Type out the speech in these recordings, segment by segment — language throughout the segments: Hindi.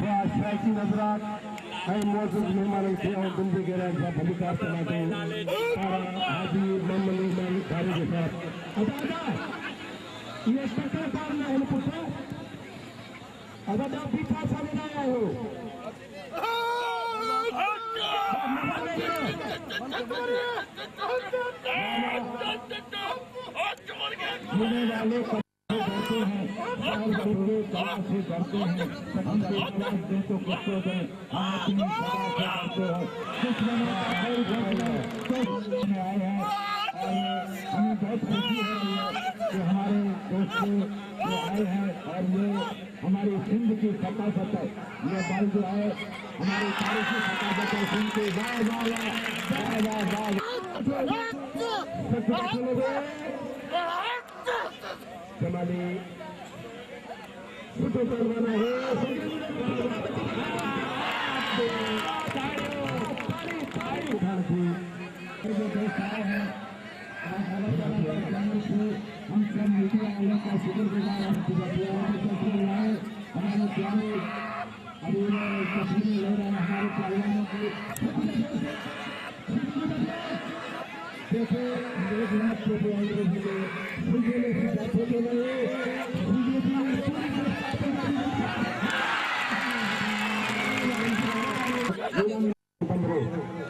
शायकी नजरात है मौजूद मेहमान थे और बंदे के राज का भूमिका चलाते हैं हाजी मोहम्मद इस्माइल खारी के साथ ये टक्कर पारना है पुत्र अगर आप भी पास आने आए हो जीने वाले डरते हैं और बच्चे कहाँ से डरते हैं हम तो आवाज दे तो कुछ हो गए हम अपनी सभा से डरते हैं कुछ में आए हैं और हमें बहुत खुशी हो रही है कि हमारे दोस्त जो आए हैं और ये हमारी सिंध की सकाफत है ये बल जो है हमारी तारीखी सकाफत है सिंध की वाह वाह वाह वाह वाह जमाली फोटो करवाना है हम सब मीडिया वालों का शुक्रगुजार हैं हमारे प्यारे अभी तस्वीरें ले रहे हैं हमारे पहलवानों की देखो एक लाख रुपये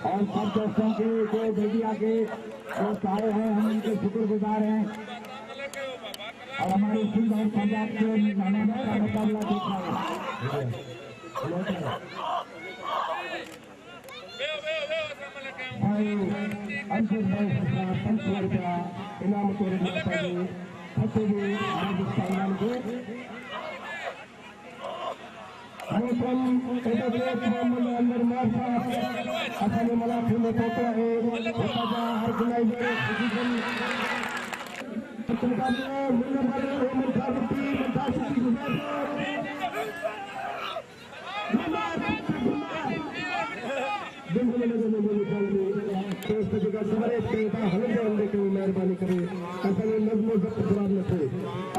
और सब दोस्तों के जो मीडिया के दोस्त आए हैं हम उनके शुक्रगुजार हैं और हमारे सिंध और पंजाब के मेहमानों का मुकाबला देख रहे हैं अंकुर भाई पंचवर का इनाम तोड़ राजस्थान को अंदर मारता असाने मला फिल्म पोकड़ा है हर गुनाई मेहरबानी करे असल नज़्म ज़ब्त ख़राब न थे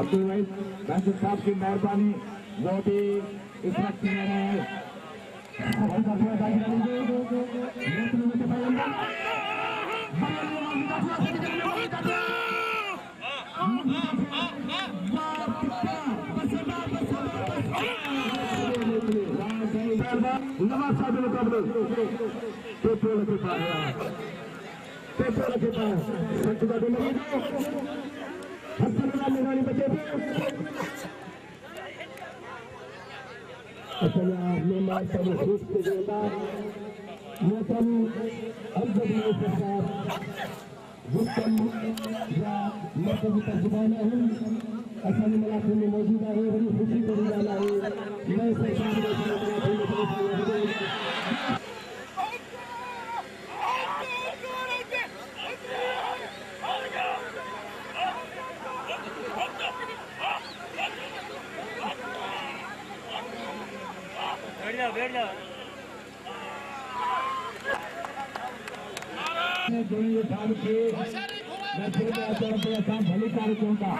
अब्दुल वाहिद नासिर साहब की मेहरबानी वो भी इस वक्त में है नवाज साहब मुकाबले पेट्रोल के पास संतुला लगानी बचे मेहमान सब खुश के देता मोहतरम अफजल सरकार हुक्म या मरकजी तर्जुमान अहम असानी मलाक़े में मौजूद है बड़ी खुशी बड़ी वाला है मैं सरकार बैठ जाओ दोनों साल के भले कार्यक्रम का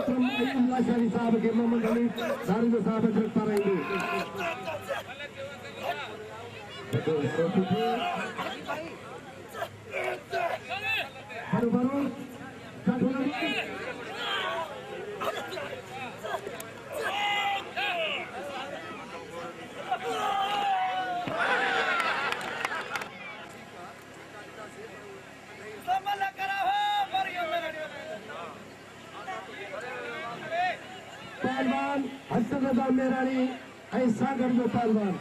साहब के मोहम्मद अली सारिद साहब गिरफ्तार रहेंगे। पहलवान हसन रजा मेरानी ऐसा कर दो पहलवान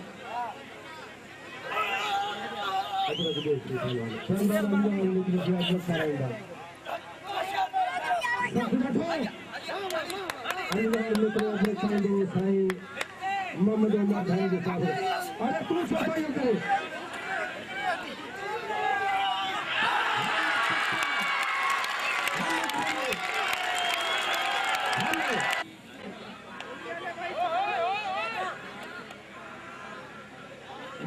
मोहम्मद भाई के साथ अरे तू सफाई करे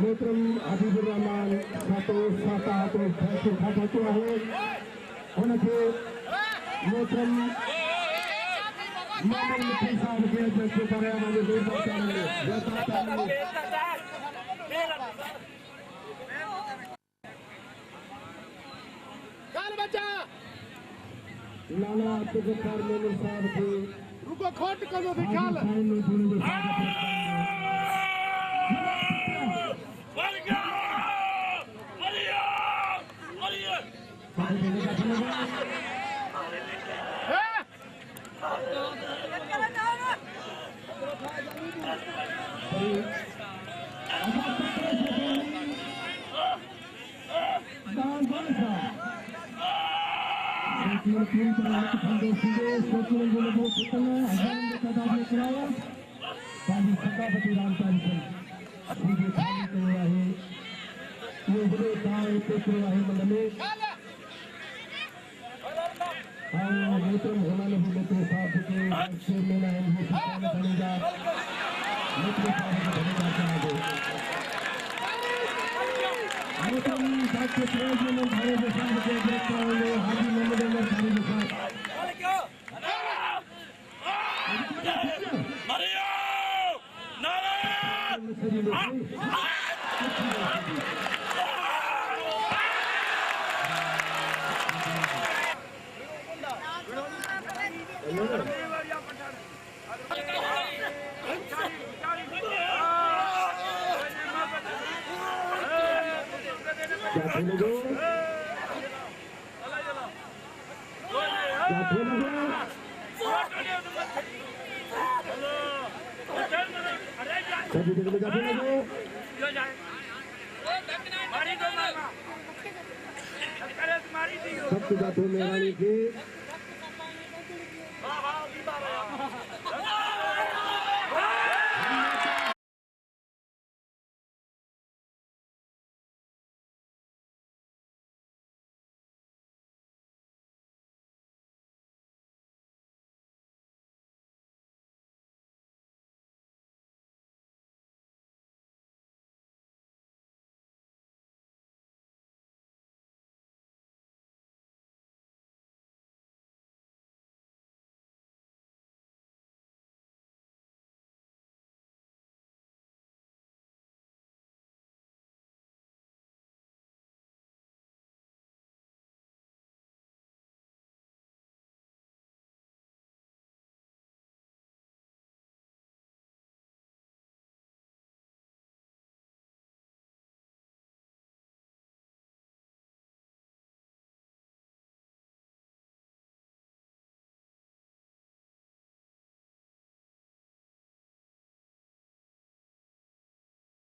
मोहतरम हबीबुर रहमान सातो साता तो फैसले खाता तो है उनके मोहतरम मोहम्मद मुफ्ती साहब के अध्यक्ष पर हमारे दो बच्चा लाला अब्दुल गफ्फार मेमन साहब के रुको खोट करो दिखाल सबसे मेरानी के